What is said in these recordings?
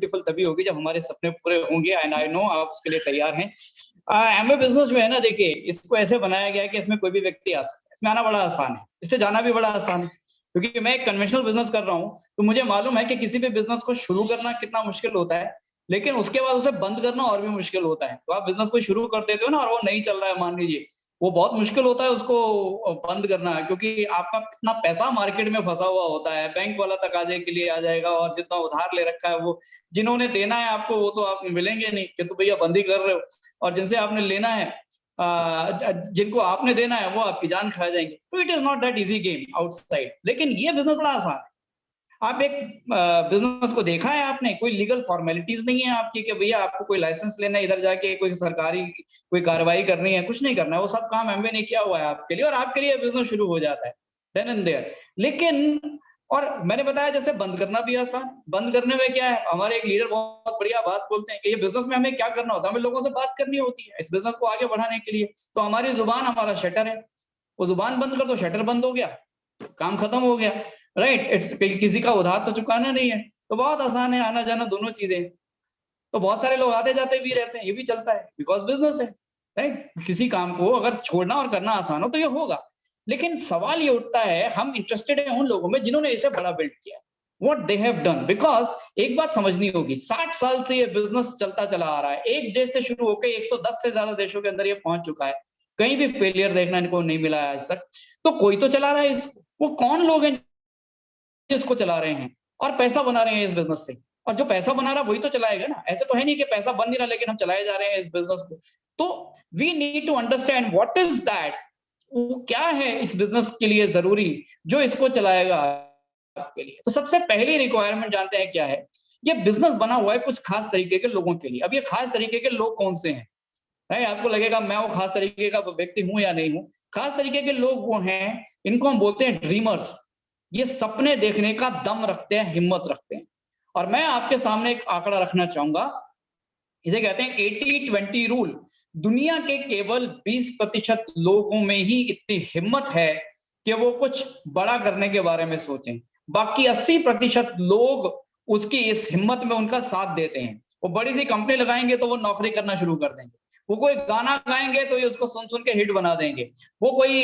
Beautiful तभी होगी जब हमारे सपने पूरे होंगे, एंड आई नो आप उसके लिए तैयार हैं। एमवे बिजनेस जो है ना, देखिए इसको ऐसे बनाया गया है कि इसमें कोई भी व्यक्ति आ सकता है, इसमें आना बड़ा आसान है, इससे जाना भी बड़ा आसान है। क्योंकि मैं एक कन्वेंशनल बिजनेस कर रहा हूँ, तो मुझे मालूम है कि किसी भी बिजनेस को शुरू करना कितना मुश्किल होता है, लेकिन उसके बाद उसे बंद करना और भी मुश्किल होता है। तो आप बिजनेस को शुरू कर देते हो ना, और वो नहीं चल रहा है मान लीजिए, वो बहुत मुश्किल होता है उसको बंद करना, क्योंकि आपका कितना पैसा मार्केट में फंसा हुआ होता है, बैंक वाला तकाजे के लिए आ जाएगा, और जितना उधार ले रखा है वो जिन्होंने देना है आपको वो तो आप मिलेंगे नहीं कि तो भैया बंद ही कर रहे हो, और जिनसे आपने लेना है जिनको आपने देना है वो आपकी जान खा जाएंगे। तो it is not that easy game outside, लेकिन ये बिजनेस बड़ा आसान है। आप एक बिजनेस को देखा है आपने, कोई लीगल फॉर्मेलिटीज नहीं है आपकी कि भैया आपको कोई लाइसेंस लेना है, इधर जाके कोई सरकारी कोई कार्रवाई करनी है, कुछ नहीं करना है, वो सब काम एमवे ने किया हुआ है आपके लिए, और आपके लिए बिजनेस शुरू हो जाता है देन एंड देयर। लेकिन और मैंने बताया जैसे बंद करना भी आसान, बंद करने में क्या है, हमारे एक लीडर बहुत बढ़िया बात बोलते हैं कि ये बिजनेस में हमें क्या करना होता है, हमें लोगों से बात करनी होती है इस बिजनेस को आगे बढ़ाने के लिए। तो हमारी जुबान हमारा शटर है, वो जुबान बंद कर दो, शटर बंद हो गया, काम खत्म हो गया, राइट। इट्स किसी का उधार तो चुकाना नहीं है, तो बहुत आसान है आना जाना दोनों चीजें। तो बहुत सारे लोग आते जाते भी रहते हैं, ये भी चलता है बिकॉज बिजनेस है, राइट। किसी काम को अगर छोड़ना और करना आसान हो तो ये होगा, लेकिन सवाल ये उठता है, हम इंटरेस्टेड हैं उन लोगों में जिन्होंने इसे बड़ा बिल्ड किया, what they have done. Because एक बात समझनी होगी, 60 साल से ये बिजनेस चलता चला आ रहा है, एक देश से शुरू होकर 110 से ज्यादा देशों के अंदर ये पहुंच चुका है, कहीं भी फेलियर देखना इनको नहीं मिला है आज तक। तो कोई तो चला रहा है इसको, वो कौन लोग हैं इसको चला रहे हैं और पैसा बना रहे हैं इस बिजनेस से, और जो पैसा बना रहा है वही तो चलाएगा ना। ऐसे तो है नहीं कि पैसा बन नहीं रहा लेकिन हम चलाए जा रहे हैं इस बिजनेस को। तो we need to understand what is that, वो क्या है इस बिजनेस के लिए जरूरी जो इसको चलाएगा आपके लिए। तो सबसे पहली रिक्वायरमेंट जानते हैं क्या है, ये बिजनेस बना हुआ है कुछ खास तरीके के लोगों के लिए। अब ये खास तरीके के लोग कौन से हैं, है आपको लगेगा मैं वो खास तरीके का व्यक्ति हूं या नहीं हूं। खास तरीके के लोग वो हैं, इनको हम बोलते हैं ड्रीमर्स। ये सपने देखने का दम रखते हैं, हिम्मत रखते हैं। और मैं आपके सामने एक आंकड़ा रखना चाहूंगा, इसे कहते हैं 80-20 रूल। दुनिया के केवल 20% लोगों में ही इतनी हिम्मत है कि वो कुछ बड़ा करने के बारे में सोचें, बाकी 80% लोग उसकी इस हिम्मत में उनका साथ देते हैं। वो बड़ी सी कंपनी लगाएंगे तो वो नौकरी करना शुरू कर देंगे, वो कोई गाना गाएंगे तो ये उसको सुन सुन के हिट बना देंगे, वो कोई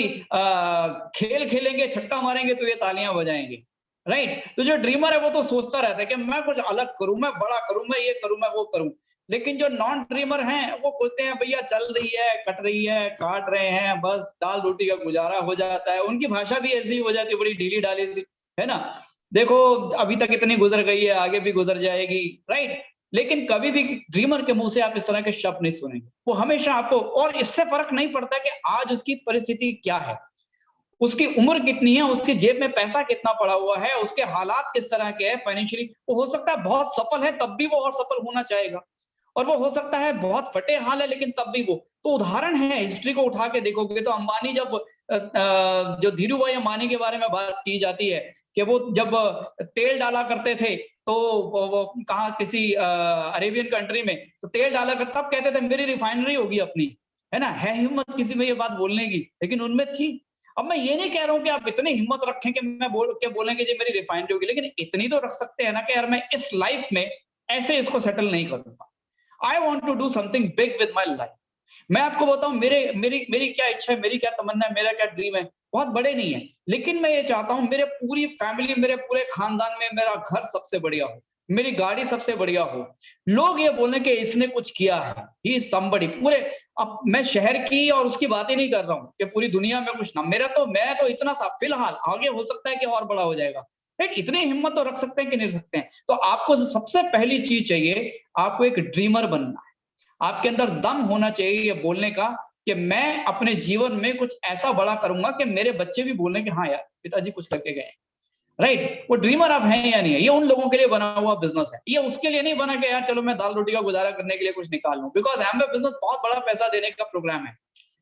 खेल खेलेंगे छक्का मारेंगे तो ये तालियां बजाएंगे, राइट। तो जो ड्रीमर है वो तो सोचता रहता है कि मैं कुछ अलग करूं, मैं बड़ा करूं, मैं ये करूं, मैं वो करूं। लेकिन जो नॉन ड्रीमर हैं वो बोलते हैं भैया चल रही है, कट रही है, काट रहे हैं, बस दाल रोटी का गुजारा हो जाता है। उनकी भाषा भी ऐसी हो जाती है, बड़ी ढीली ढाली सी, है ना। देखो अभी तक इतनी गुजर गई है, आगे भी गुजर जाएगी, राइट। लेकिन कभी भी ड्रीमर के मुंह से आप इस तरह के शब्द नहीं सुनेंगे। वो हमेशा आपको, और इससे फर्क नहीं पड़ता कि आज उसकी परिस्थिति क्या है, उसकी उम्र कितनी है, उसकी जेब में पैसा कितना पड़ा हुआ है, उसके हालात किस तरह के हैं फाइनेंशियली। वो हो सकता है बहुत सफल है तब भी वो और सफल होना चाहेगा, और वो हो सकता है बहुत फटे हाल है लेकिन तब भी वो। तो उदाहरण है, हिस्ट्री को उठा के देखोगे तो अंबानी जब जो धीरू भाई अंबानी के बारे में बात की जाती है कि वो जब तेल डाला करते थे तो वो कहा किसी अरेबियन कंट्री में, तो तेल डाला कर तब कहते थे मेरी रिफाइनरी होगी अपनी, है ना। है हिम्मत किसी में ये बात बोलने की, लेकिन उनमें थी। अब मैं ये नहीं कह रहा हूं कि आप इतनी हिम्मत रखें कि मैं बोलेंगे जी मेरी रिफाइनरी होगी, लेकिन इतनी तो रख सकते हैं ना कि यार मैं इस लाइफ में ऐसे इसको सेटल नहीं करूंगा। I want to do something big with my life. मैं आपको बताऊं मेरे मेरी मेरी क्या इच्छा है, मेरी क्या तमन्ना है, मेरा क्या ड्रीम है, बहुत बड़े नहीं है, लेकिन मैं ये चाहता हूं मेरे पूरी फैमिली, मेरे पूरे खानदान में मेरा घर सबसे बढ़िया हो, मेरी गाड़ी सबसे बढ़िया हो, लोग ये बोले कि इसने कुछ किया है, ही इज समबडी। पूरे, अब मैं शहर की और उसकी बात ही नहीं कर रहा हूँ कि पूरी दुनिया में कुछ ना, मैं तो इतना सा फिलहाल, आगे हो सकता है कि और बड़ा हो जाएगा, राइट। इतनी हिम्मत तो रख सकते हैं कि नहीं सकते हैं। तो आपको सबसे पहली चीज चाहिए, आपको एक ड्रीमर बनना है। आपके अंदर दम होना चाहिए ये बोलने का कि मैं अपने जीवन में कुछ ऐसा बड़ा करूंगा कि मेरे बच्चे भी बोलें कि हाँ यार पिताजी कुछ करके गए, राइट। वो ड्रीमर आप हैं या नहीं है, ये उन लोगों के लिए बना हुआ बिजनेस है। ये उसके लिए नहीं बना कि यार चलो मैं दाल रोटी का गुजारा करने के लिए कुछ निकाल लूं, बिकॉज एमवे बिजनेस बहुत बड़ा पैसा देने का प्रोग्राम है।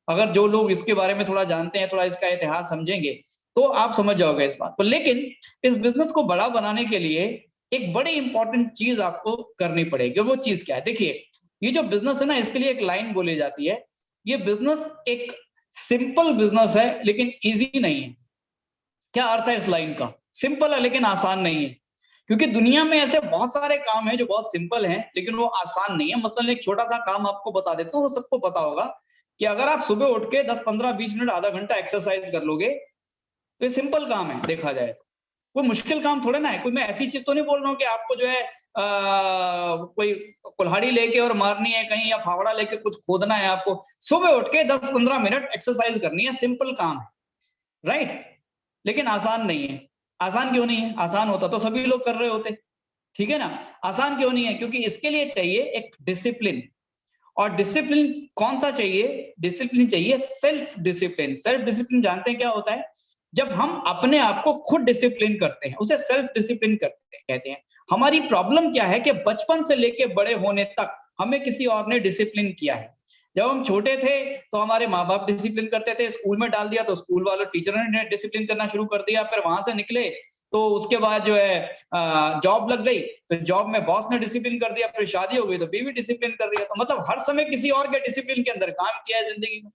अगर जो लोग इसके बारे में थोड़ा जानते हैं, थोड़ा इसका इतिहास समझेंगे तो आप समझ जाओगे इस बात को। लेकिन इस बिजनेस को बड़ा बनाने के लिए एक बड़ी इंपॉर्टेंट चीज आपको करनी पड़ेगी। वो चीज क्या है, देखिए ये जो बिजनेस है ना, इसके लिए एक लाइन बोली जाती है, ये बिजनेस एक सिंपल बिजनेस है लेकिन इजी नहीं है। क्या अर्थ है इस लाइन का, सिंपल है लेकिन आसान नहीं है। क्योंकि दुनिया में ऐसे बहुत सारे काम हैं जो बहुत सिंपल हैं लेकिन वो आसान नहीं है। मसलन एक छोटा सा काम आपको बता देता हूँ, वो सबको पता होगा कि अगर आप सुबह उठ के 10-15-20 मिनट आधा घंटा एक्सरसाइज कर लोगे तो ये सिंपल काम है देखा जाए तो। कोई मुश्किल काम थोड़े ना है। कोई मैं ऐसी चीज तो नहीं बोल रहा हूँ कि आपको जो है कोई कुल्हाड़ी लेके और मारनी है कहीं या फावड़ा लेके कुछ खोदना है। आपको सुबह उठ के 10-15 मिनट एक्सरसाइज करनी है, सिंपल काम है, राइट। लेकिन आसान नहीं है। आसान क्यों नहीं है? आसान होता तो सभी लोग कर रहे होते, ठीक है ना। आसान क्यों नहीं है? क्योंकि इसके लिए चाहिए एक डिसिप्लिन। और डिसिप्लिन कौन सा चाहिए? डिसिप्लिन चाहिए सेल्फ डिसिप्लिन। सेल्फ डिसिप्लिन जानते हैं क्या होता है? जब हम अपने आप को खुद डिसिप्लिन करते हैं उसे सेल्फ डिसिप्लिन करते हैं कहते हैं। हमारी प्रॉब्लम क्या है कि बचपन से लेके बड़े होने तक हमें किसी और ने डिसिप्लिन किया है। जब हम छोटे थे तो हमारे माँ बाप डिसिप्लिन करते थे, स्कूल में डाल दिया तो स्कूल वालों टीचर ने डिसिप्लिन करना शुरू कर दिया, फिर वहां से निकले तो उसके बाद जो है जॉब लग गई तो जॉब में बॉस ने डिसिप्लिन कर दिया, फिर शादी हो गई तो बीवी डिसिप्लिन कर दिया। तो मतलब हर समय किसी और के डिसिप्लिन के अंदर काम किया है जिंदगी में,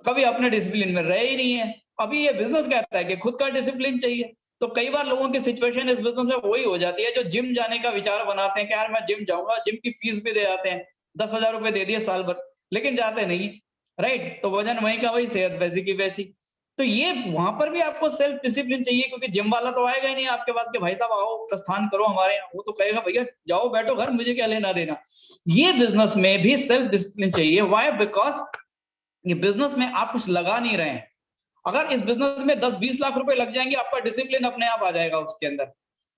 कभी अपने डिसिप्लिन में रहे ही नहीं है। अभी ये बिजनेस कहता है कि खुद का डिसिप्लिन चाहिए। तो कई बार लोगों की सिचुएशन इस बिजनेस में वही हो जाती है जो जिम जाने का विचार बनाते हैं कि यार मैं जिम जाऊंगा, जिम की फीस भी दे जाते हैं, 10,000 रुपए दे दिए साल भर, लेकिन जाते नहीं, राइट। तो वजन वहीं का वही, सेहत वैसी की वैसी। तो ये वहां पर भी आपको सेल्फ डिसिप्लिन चाहिए, क्योंकि जिम वाला तो आएगा ही नहीं आपके पास कि भाई साहब आओ प्रस्थान करो हमारे यहाँ। वो तो कहेगा भैया जाओ बैठो घर, मुझे क्या लेना देना। ये बिजनेस में भी सेल्फ डिसिप्लिन चाहिए। वाई? बिकॉज ये बिजनेस में आप कुछ लगा नहीं रहे हैं। अगर इस बिजनेस में 10-20 लाख रुपए लग जाएंगे आपका डिसिप्लिन अपने आप आ जाएगा उसके अंदर,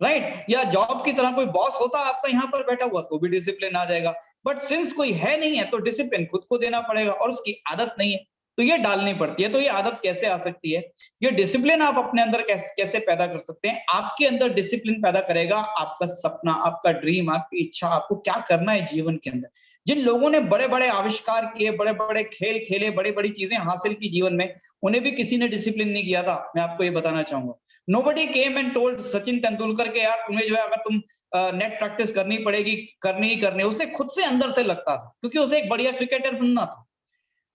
राइट। या जॉब की तरह कोई बॉस होता आपका यहाँ पर बैठा हुआ तो भी डिसिप्लिन आ जाएगा। बट सिंस कोई है नहीं है तो डिसिप्लिन खुद को देना पड़ेगा, और उसकी आदत नहीं है तो ये डालनी पड़ती है। तो ये आदत कैसे आ सकती है? ये डिसिप्लिन आप अपने अंदर कैसे पैदा कर सकते हैं? आपके अंदर डिसिप्लिन पैदा करेगा आपका सपना, आपका ड्रीम, आपकी इच्छा, आपको क्या करना है जीवन के अंदर। जिन लोगों ने बड़े बड़े आविष्कार किए, बड़े बड़े खेल खेले, बड़ी बड़ी चीजें हासिल की जीवन में, उन्हें भी किसी ने डिसिप्लिन नहीं किया था। मैं आपको ये बताना चाहूंगा। Nobody came and told Sachin Tendulkar के यार तुम्हें जो है अगर तुम नेट प्रैक्टिस करनी पड़ेगी, करनी ही करनी। उसे खुद से अंदर से लगता था क्योंकि उसे एक बढ़िया क्रिकेटर बनना था,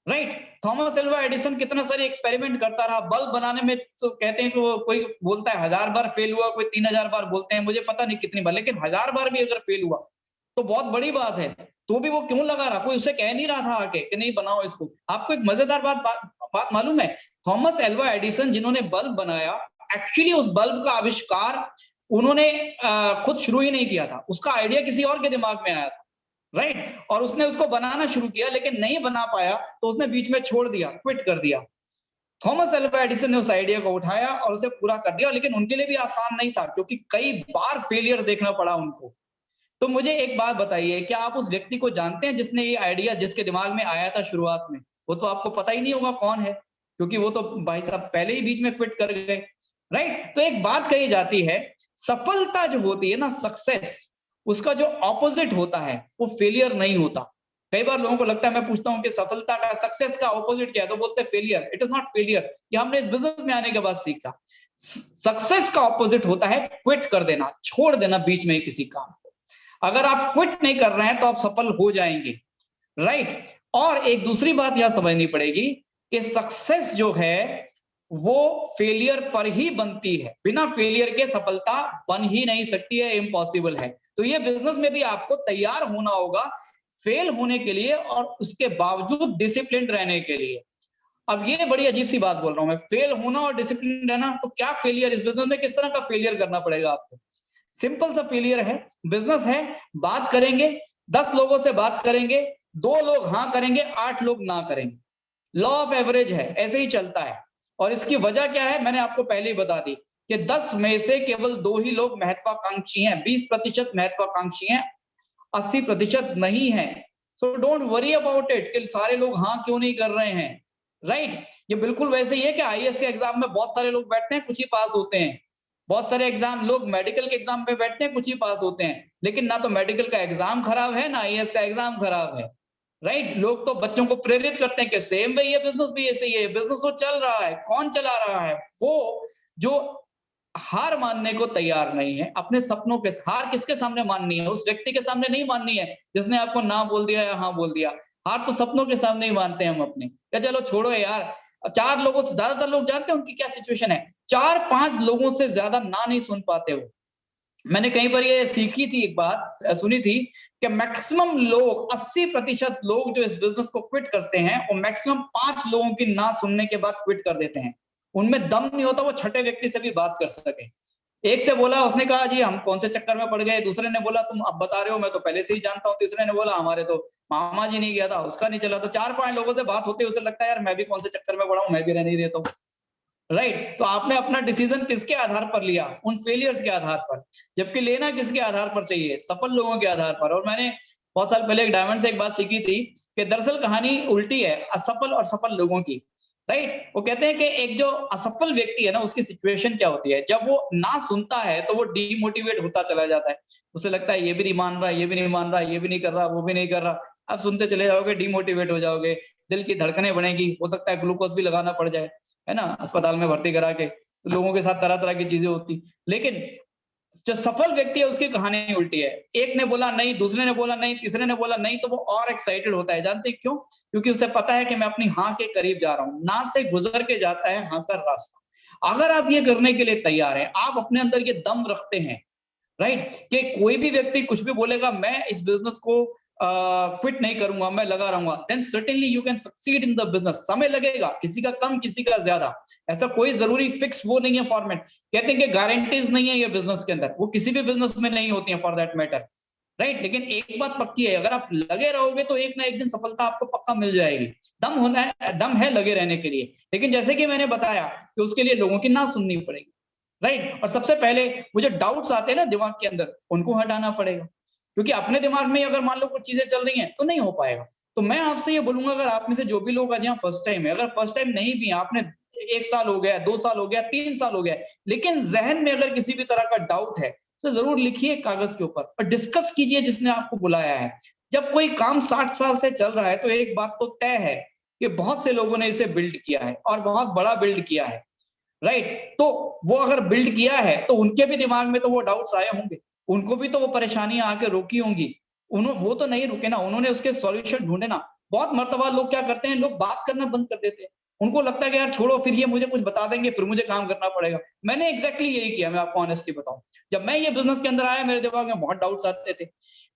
राइट। थॉमस एल्वा एडिसन कितना सारे एक्सपेरिमेंट करता रहा। बल्ब बनाने में तो कहते हैं कि वो कोई बोलता है 1000 बार फेल हुआ, कोई 3000 बार बोलते हैं, मुझे पता नहीं कितनी बार, लेकिन 1000 बार भी अगर फेल हुआ तो बहुत बड़ी बात है। तो भी वो क्यों लगा रहा? कोई उसे कह नहीं रहा था आके कि नहीं बनाओ इसको। आपको एक मजेदार बात मालूम है? थॉमस एल्वा एडिसन जिन्होंने बल्ब बनाया, एक्चुअली उस बल्ब का आविष्कार उन्होंने खुद शुरू ही नहीं किया था। उसका आइडिया किसी और के दिमाग में आया था, राइट। और उसने उसको बनाना शुरू किया लेकिन नहीं बना पाया तो उसने बीच में छोड़ दिया, क्विट कर दिया। थॉमस एल्वा एडिसन ने उस आइडिया को उठाया और उसे पूरा कर दिया, लेकिन उनके लिए भी आसान नहीं था क्योंकि कई बार फेलियर देखना पड़ा उनको। तो मुझे एक बात बताइए, क्या आप उस व्यक्ति को जानते हैं जिसने ये आइडिया, जिसके दिमाग में आया था शुरुआत में? वो तो आपको पता ही नहीं होगा कौन है, क्योंकि वो तो भाई साहब पहले ही बीच में क्विट कर गए, राइट। तो एक बात कही जाती है, सफलता जो होती है ना, सक्सेस, उसका जो ऑपोजिट होता है वो फेलियर नहीं होता। कई बार लोगों को लगता है, मैं पूछता हूँ कि सफलता का, सक्सेस का ऑपोजिट क्या है, तो बोलते हैं failure. It is not failure. ये हमने इस बिजनेस में आने के बाद सीखा। सक्सेस का ऑपोजिट होता है क्विट कर देना, छोड़ देना बीच में किसी काम को। अगर आप क्विट नहीं कर रहे हैं तो आप सफल हो जाएंगे, राइट। और एक दूसरी बात यह समझनी पड़ेगी कि सक्सेस जो है वो फेलियर पर ही बनती है। बिना फेलियर के सफलता बन ही नहीं सकती है, इम्पॉसिबल है। तो ये बिजनेस में भी आपको तैयार होना होगा फेल होने के लिए और उसके बावजूद डिसिप्लिन रहने के लिए। अब ये बड़ी अजीब सी बात बोल रहा हूं मैं, फेल होना और डिसिप्लिन रहना। तो क्या फेलियर इस बिजनेस में, किस तरह का फेलियर करना पड़ेगा आपको? सिंपल सा फेलियर है। बिजनेस है, बात करेंगे, 10 लोगों से बात करेंगे, 2 लोग हाँ करेंगे, 8 लोग ना करेंगे। लॉ ऑफ एवरेज है, ऐसे ही चलता है। और इसकी वजह क्या है मैंने आपको पहले ही बता दी कि 10 में से केवल 2 ही लोग महत्वाकांक्षी हैं। 20% महत्वाकांक्षी हैं, 80% नहीं है। So don't worry about it कि सारे लोग हाँ क्यों नहीं कर रहे हैं, राइट। ये बिल्कुल वैसे ही है कि आईएएस के एग्जाम में बहुत सारे लोग बैठते हैं, कुछ ही पास होते हैं। बहुत सारे एग्जाम, लोग मेडिकल के एग्जाम में बैठते हैं, कुछ ही पास होते हैं। लेकिन ना तो मेडिकल का एग्जाम खराब है, ना आईएएस का एग्जाम खराब है, राइट। लोग तो बच्चों को प्रेरित करते हैं कि सेम भाई ये बिजनेस भी ऐसे ही है, बिजनेस तो चल रहा है। कौन चला रहा है? वो जो हार मानने को तैयार नहीं है अपने सपनों के। हार किसके सामने माननी है? उस व्यक्ति के सामने नहीं माननी है जिसने आपको ना बोल दिया या हाँ बोल दिया। हार तो सपनों के सामने ही मानते हैं हम अपने। या चलो छोड़ो यार, 4 लोगों से ज्यादातर लोग जानते हैं उनकी क्या सिचुएशन है। 4-5 लोगों से ज्यादा ना नहीं सुन पाते वो, मैंने कहीं पर ये सीखी थी, एक बात सुनी थी कि मैक्सिमम लोग 80% लोग जो इस बिजनेस को क्विट करते हैं वो मैक्सिमम 5 लोगों की ना सुनने के बाद क्विट कर देते हैं। उनमें दम नहीं होता वो छठे व्यक्ति से भी बात कर सके। एक से बोला, उसने कहा जी हम कौन से चक्कर में पड़ गए। दूसरे ने बोला तुम अब बता रहे हो, मैं तो पहले से ही जानता हूँ। तीसरे ने बोला हमारे तो मामा जी नहीं गया था, उसका नहीं चला। तो 4-5 लोगों से बात होते उसे लगता है यार मैं भी कौन से चक्कर में पड़ा हूँ, मैं भी रहने ही देता हूँ। राइट? तो आपने अपना डिसीजन किसके आधार पर लिया? उन फेलियर्स के आधार पर। जबकि लेना किसके आधार पर चाहिए? सफल लोगों के आधार पर। और मैंने बहुत साल पहले एक डायमंड से एक बात सीखी थी कि दरअसल कहानी उल्टी है असफल और सफल लोगों की। राइट? वो कहते हैं कि एक जो असफल व्यक्ति है ना, उसकी सिचुएशन क्या होती है, जब वो ना सुनता है तो वो डीमोटिवेट होता चला जाता है। उसे लगता है ये भी नहीं मान रहा, ये भी नहीं मान रहा, ये भी नहीं कर रहा, वो भी नहीं कर रहा। आप सुनते चले जाओगे, डीमोटिवेट हो जाओगे, दिल की धड़कनें बढ़ेंगी, हो सकता है ग्लूकोज भी लगाना पड़ जाए, है ना, अस्पताल में भर्ती करा के। तो लोगों के साथ तरह तरह की चीजें होती। लेकिन जो सफल व्यक्ति है उसकी कहानी उल्टी है। एक ने बोला नहीं, दूसरे ने बोला नहीं, तीसरे ने बोला नहीं, तो वो और एक्साइटेड होता है। जानते क्यों? क्योंकि उसे पता है कि मैं अपनी हाँ के करीब जा रहा हूं। ना से गुजर के जाता है हाँ का रास्ता। अगर आप ये करने के लिए तैयार हैं, आप अपने अंदर ये दम रखते हैं, राइट, कि कोई भी व्यक्ति कुछ भी बोलेगा मैं इस बिजनेस को क्विट नहीं करूंगा, मैं लगा रहूंगा, then certainly you can succeed in the business. समय लगेगा, किसी का कम किसी का ज्यादा, ऐसा कोई जरूरी फिक्स वो नहीं है फॉर्मेट। कहते हैं कि गारंटीज नहीं है ये बिजनेस के अंदर, वो किसी भी बिजनेस में नहीं होती है फॉर दैट मैटर। राइट? लेकिन एक बात पक्की है, अगर आप लगे रहोगे तो एक ना एक दिन सफलता आपको पक्का मिल जाएगी। दम होना है, दम है लगे रहने के लिए। लेकिन जैसे कि मैंने बताया कि उसके लिए लोगों की ना सुननी पड़ेगी। राइट? और सबसे पहले वो जो डाउट्स आते हैं ना दिमाग के अंदर, उनको हटाना पड़ेगा। क्योंकि अपने दिमाग में अगर मान लो कुछ चीजें चल रही हैं तो नहीं हो पाएगा। तो मैं आपसे ये बोलूंगा, अगर आप में से जो भी लोग आज यहाँ फर्स्ट टाइम है, अगर फर्स्ट टाइम नहीं भी आपने 1 साल हो गया, 2 साल हो गया, 3 साल हो गया, लेकिन जहन में अगर किसी भी तरह का डाउट है तो जरूर लिखिए कागज के ऊपर और डिस्कस कीजिए जिसने आपको बुलाया है। जब कोई काम 60 साल से चल रहा है तो एक बात तो तय है कि बहुत से लोगों ने इसे बिल्ड किया है और बहुत बड़ा बिल्ड किया है। राइट? तो वो अगर बिल्ड किया है तो उनके भी दिमाग में तो वो डाउट्स आए होंगे, उनको भी तो वो परेशानियां आके रोकी होंगी। उन्होंने वो तो नहीं रुके ना, उन्होंने उसके सॉल्यूशन ढूंढे ना। बहुत मर्तबा लोग क्या करते हैं, लोग बात करना बंद कर देते हैं। उनको लगता है कि यार छोड़ो, फिर ये मुझे कुछ बता देंगे, फिर मुझे काम करना पड़ेगा। मैंने एग्जैक्टली यही किया, मैं आपको ऑनेस्टली बताऊं। जब मैं ये बिजनेस के अंदर आया मेरे दिमाग में बहुत डाउट्स आते थे।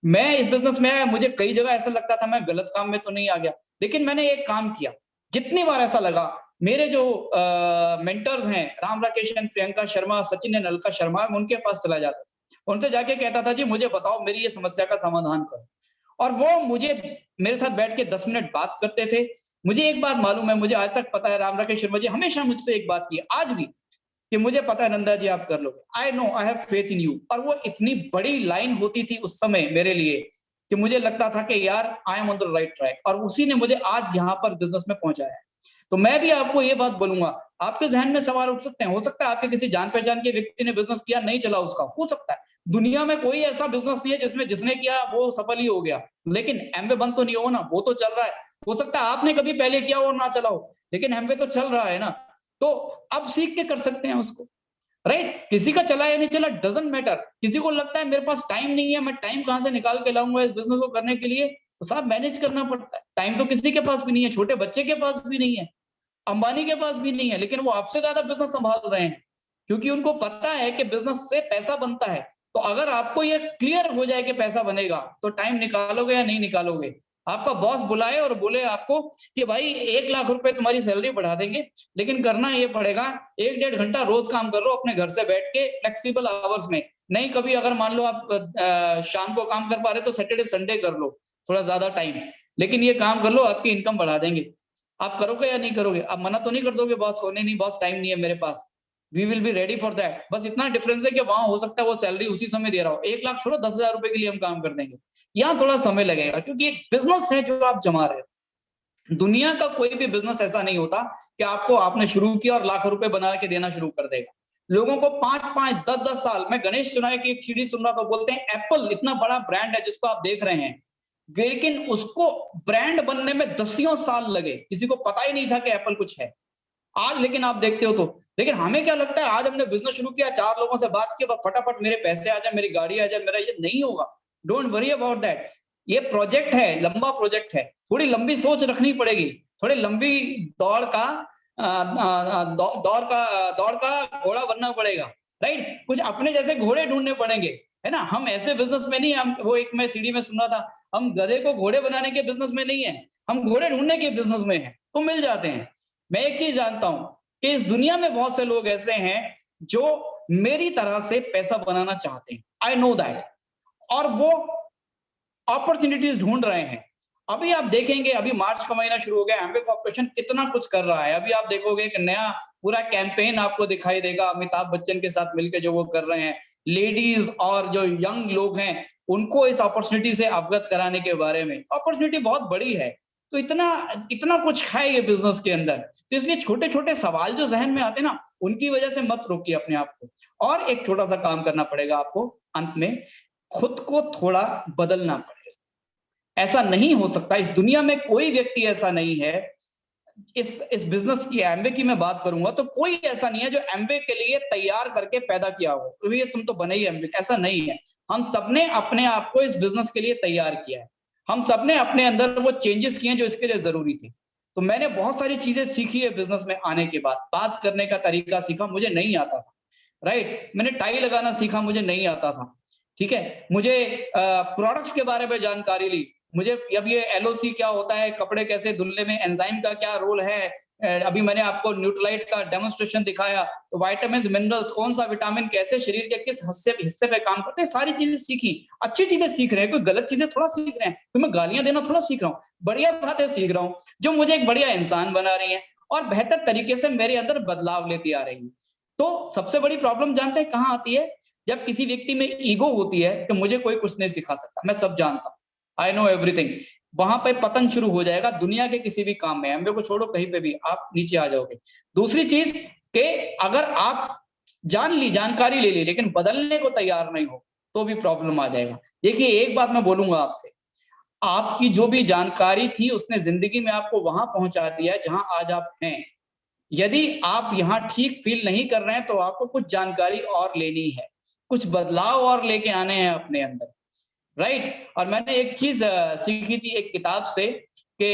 मैं इस बिजनेस में आया, मुझे कई जगह ऐसा लगता था मैं गलत काम में तो नहीं आ गया। लेकिन मैंने एक काम किया, जितनी बार ऐसा लगा, मेरे जो मेंटर्स हैं राम राकेशन, प्रियंका शर्मा, सचिन एंड अलका शर्मा, मैं उनके पास चला जाता था। उनसे जाके कहता था जी मुझे बताओ मेरी ये समस्या का समाधान करो। और वो मुझे मेरे साथ बैठ के 10 मिनट बात करते थे। मुझे एक बात मालूम है, मुझे आज तक पता है, राम राकेश शर्मा जी हमेशा मुझसे एक बात की आज भी, कि मुझे पता है नंदा जी आप कर लोगे, I know, I have faith in you. और वो इतनी बड़ी लाइन होती थी उस समय मेरे लिए कि मुझे लगता था कि यार I am on the right track, और उसी ने मुझे आज यहाँ पर बिजनेस में पहुंचाया है। तो मैं भी आपको ये बात बोलूंगा, आपके जहन में सवाल उठ सकते हैं, हो सकता है आपके किसी जान पहचान के व्यक्ति ने बिजनेस किया, नहीं चला उसका, हो सकता है। दुनिया में कोई ऐसा बिजनेस नहीं है जिसमें जिसने किया वो सफल ही हो गया। लेकिन एमवे बंद तो नहीं हो ना, वो तो चल रहा है। हो सकता है आपने कभी पहले किया और ना चला हो, लेकिन एमवे तो चल रहा है ना। तो अब सीख के कर सकते हैं उसको। राइट? किसी का चला या नहीं चला डजंट मैटर। किसी को लगता है मेरे पास टाइम नहीं है, मैं टाइम कहां से निकाल के लाऊंगा इस बिजनेस को करने के लिए, तो साहब मैनेज करना पड़ता है। टाइम तो किसी के पास भी नहीं है, छोटे बच्चे के पास भी नहीं है, अंबानी के पास भी नहीं है, लेकिन वो आपसे ज्यादा बिजनेस संभाल रहे हैं, क्योंकि उनको पता है कि बिजनेस से पैसा बनता है। तो अगर आपको ये क्लियर हो जाए कि पैसा बनेगा, तो टाइम निकालोगे या नहीं निकालोगे। आपका बॉस बुलाए और बोले आपको कि भाई 1 लाख रुपए तुम्हारी सैलरी बढ़ा देंगे, लेकिन करना ये पड़ेगा 1-1.5 घंटा रोज काम कर लो अपने घर से बैठ के फ्लेक्सिबल आवर्स में। नहीं, कभी अगर मान लो आप शाम को काम कर पा रहे तो सैटरडे संडे कर लो थोड़ा ज्यादा टाइम, लेकिन ये काम कर लो, आपकी इनकम बढ़ा देंगे। आप करोगे या नहीं करोगे? आप मना तो नहीं कर दोगे बॉस को, नहीं नहीं बॉस टाइम नहीं है मेरे पास, we will be ready for that. बस इतना डिफरेंस है कि वहां हो सकता है वो सैलरी उसी समय दे रहा हो, 1 लाख छोड़ो 10,000 रुपए के लिए हम काम कर देंगे। यहाँ थोड़ा समय लगेगा, क्योंकि एक बिजनेस है जो आप जमा रहे हो। दुनिया का कोई भी बिजनेस ऐसा नहीं होता कि आपको आपने शुरू किया और लाख रुपए बना के देना शुरू कर देगा। लोगों को 5-5, 10-10 साल, मैं गणेश चुनाव की एक सीरीज सुन रहा था, बोलते हैं एप्पल इतना बड़ा ब्रांड है जिसको आप देख रहे हैं, लेकिन उसको ब्रांड बनने में 10 साल लगे, किसी को पता ही नहीं था कि एप्पल कुछ है। आज लेकिन आप देखते हो तो, लेकिन हमें क्या लगता है, आज हमने बिजनेस शुरू किया, 4 लोगों से बात की, फटाफट मेरे पैसे आ जाए, मेरी गाड़ी आ जाए, मेरा ये नहीं होगा। Don't worry about that. ये प्रोजेक्ट है, लंबा प्रोजेक्ट है, थोड़ी लंबी सोच रखनी पड़ेगी, थोड़ी लंबी दौड़ का दौड़ का घोड़ा बनना पड़ेगा। राइट। कुछ अपने जैसे घोड़े ढूंढने पड़ेंगे, है ना। हम ऐसे बिजनेस में नहीं, हम वो एक मैं सीडी में सुना था, हम गधे को घोड़े बनाने के बिजनेस में नहीं है, हम घोड़े ढूंढने के बिजनेस में है, तो मिल जाते हैं। मैं एक चीज जानता हूं कि इस दुनिया में बहुत से लोग ऐसे हैं जो मेरी तरह से पैसा बनाना चाहते हैं, आई नो दैट, और वो अपॉर्चुनिटीज ढूंढ रहे हैं। अभी आप देखेंगे, अभी मार्च का महीना शुरू हो गया, एमवे कॉर्पोरेशन कितना कुछ कर रहा है। अभी आप देखोगे कि नया पूरा कैंपेन आपको दिखाई देगा अमिताभ बच्चन के साथ मिलकर जो वो कर रहे हैं। लेडीज और जो यंग लोग हैं उनको इस अपॉर्चुनिटी से अवगत कराने के बारे में, अपॉर्चुनिटी बहुत बड़ी है। तो इतना इतना कुछ है ये बिजनेस के अंदर, तो इसलिए छोटे छोटे सवाल जो जहन में आते हैं ना, उनकी वजह से मत रोकिए अपने आप को। और एक छोटा सा काम करना पड़ेगा आपको अंत में, खुद को थोड़ा बदलना पड़ेगा। ऐसा नहीं हो सकता, इस दुनिया में कोई व्यक्ति ऐसा नहीं है, इस बिजनेस की, एमवे की मैं बात करूंगा तो कोई ऐसा नहीं है जो एमवे के लिए तैयार करके पैदा किया हो, तो ये तुम तो बने ही एमवे, ऐसा नहीं है। हम सबने अपने आप को इस बिजनेस के लिए तैयार किया है, हम सबने अपने अंदर वो चेंजेस किए हैं जो इसके लिए जरूरी थे। तो मैंने बहुत सारी चीजें सीखी है बिजनेस में आने के बाद, बात करने का तरीका सीखा, मुझे नहीं आता था, राइट। मैंने टाई लगाना सीखा, मुझे नहीं आता था, ठीक है। मुझे प्रोडक्ट्स के बारे में जानकारी ली, मुझे अब ये एलओसी क्या होता है, कपड़े कैसे धुलने में एंजाइम का क्या रोल है, अभी मैंने आपको न्यूट्रलाइट का डेमोन्स्ट्रेशन दिखाया, तो विटामिन मिनरल्स, कौन सा विटामिन कैसे शरीर के किस हिस्से पे काम करते हैं, सारी चीजें सीखी। अच्छी चीजें सीख रहे हैं, कोई गलत चीजें थोड़ा सीख रहे हैं, कोई मैं गालियां देना थोड़ा सीख रहा हूँ, बढ़िया बातें सीख रहा हूँ जो मुझे एक बढ़िया इंसान बना रही है और बेहतर तरीके से मेरे अंदर बदलाव लेती आ रही है। तो सबसे बड़ी प्रॉब्लम जानते हैं कहाँ आती है? जब किसी व्यक्ति में ईगो होती है कि मुझे कोई कुछ नहीं सिखा सकता, मैं सब जानता हूँ, आई नो एवरीथिंग, वहां पे पतन शुरू हो जाएगा दुनिया के किसी भी काम में। एमबीए को छोड़ो, कहीं पे भी आप नीचे आ जाओगे। दूसरी चीज कि अगर आप जानकारी ले ली लेकिन बदलने को तैयार नहीं हो तो भी प्रॉब्लम आ जाएगा। देखिए एक बात मैं बोलूंगा आपसे, आपकी जो भी जानकारी थी उसने जिंदगी में आपको वहां पहुंचा दिया जहां आज आप हैं। यदि आप यहाँ ठीक फील नहीं कर रहे हैं तो आपको कुछ जानकारी और लेनी है, कुछ बदलाव और लेके आने हैं अपने अंदर, राइट। और मैंने एक चीज सीखी थी एक किताब से कि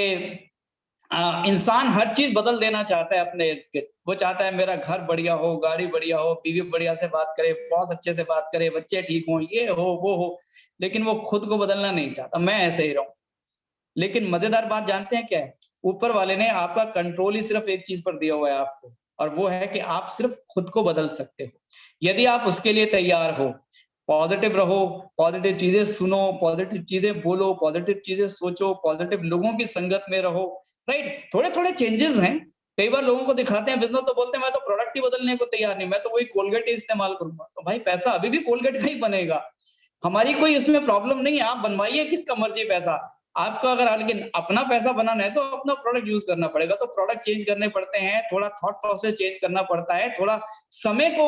इंसान हर चीज बदल देना चाहता है अपने इर्द गिर्द। वो चाहता है मेरा घर बढ़िया हो, गाड़ी बढ़िया हो, बीवी बढ़िया से बात करे, बॉस अच्छे से बात करे, बच्चे ठीक हो, ये हो वो हो, लेकिन वो खुद को बदलना नहीं चाहता, मैं ऐसे ही रहूं। लेकिन मजेदार बात जानते हैं क्या है? ऊपर वाले ने आपका कंट्रोल ही सिर्फ एक चीज पर दिया हुआ है आपको, और वो है कि आप सिर्फ खुद को बदल सकते हो यदि आप उसके लिए तैयार हो। पॉजिटिव रहो, पॉजिटिव चीजें सुनो, पॉजिटिव चीजें बोलो, पॉजिटिव चीजें सोचो, पॉजिटिव लोगों की संगत में रहो, राइट। थोड़े थोड़े चेंजेस हैं। कई बार लोगों को दिखाते हैं बिजनेस तो बोलते हैं मैं तो प्रोडक्ट ही बदलने को तैयार नहीं, मैं तो वही कोलगेट ही इस्तेमाल करूंगा। तो भाई पैसा अभी भी कोलगेट का ही बनेगा, हमारी कोई इसमें प्रॉब्लम नहीं है, आप बनवाइए किसका मर्जी पैसा आपका। अगर लेकिन अपना पैसा बनाना है तो अपना प्रोडक्ट यूज करना पड़ेगा। तो प्रोडक्ट चेंज करने पड़ते हैं, थोड़ा थॉट प्रोसेस चेंज करना पड़ता है, थोड़ा समय को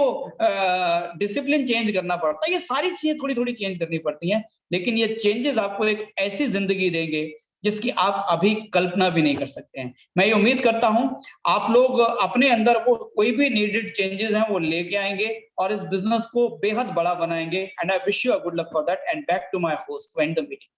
डिसिप्लिन चेंज करना पड़ता है, ये सारी चीजें थोड़ी थोड़ी चेंज करनी पड़ती हैं। लेकिन ये चेंजेस आपको एक ऐसी जिंदगी देंगे जिसकी आप अभी कल्पना भी नहीं कर सकते हैं। मैं ये उम्मीद करता हूं आप लोग अपने अंदर वो कोई भी नीडेड चेंजेस हैं वो लेके आएंगे और इस बिजनेस को बेहद बड़ा बनाएंगे। And I wish you a good luck for that and back to my host to end the meeting.